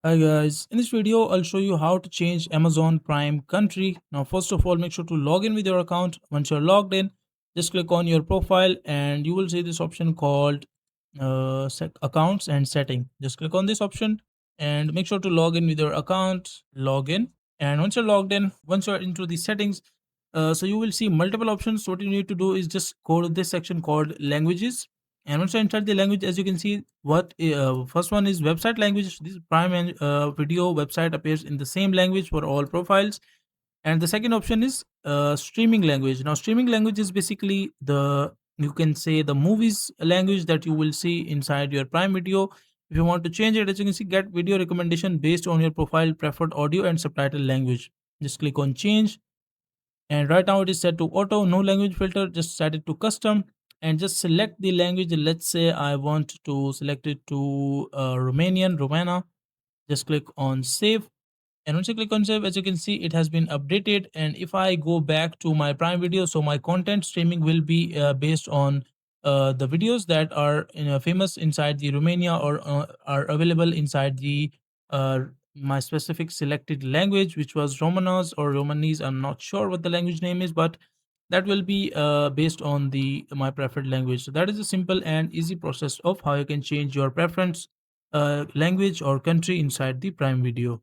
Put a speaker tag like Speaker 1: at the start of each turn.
Speaker 1: Hi guys, in this video I'll show you how to change Amazon Prime country. Now first of all make sure to log in with your account. Once you're logged in, just click on your profile and you will see this option called accounts and setting. Just click on this option and make sure to log in with your account, log in, and once you're logged in, once you're into the settings, so you will see multiple options. What you need to do is just go to this section called languages, and once you enter the language, as you can see, first one is website language. This prime and video website appears in the same language for all profiles. And the second option is streaming language. Now, streaming language is basically the, you can say, the movies language that you will see inside your Prime Video. If you want to change it, as you can see, get video recommendation based on your profile preferred audio and subtitle language. Just click on change, and right now it is set to auto, no language filter. Just set it to custom and just select the language. Let's say I want to select it to Romana. Just click on save, and once you click on save, as you can see, it has been updated. And if I go back to my Prime Video, so my content streaming will be based on the videos that are famous inside the Romania, or are available inside the uh, my specific selected language, which was Romanos or Romanese. I'm not sure what the language name is, but that will be based on the my preferred language. So that is a simple and easy process of how you can change your preference language or country inside the Prime Video.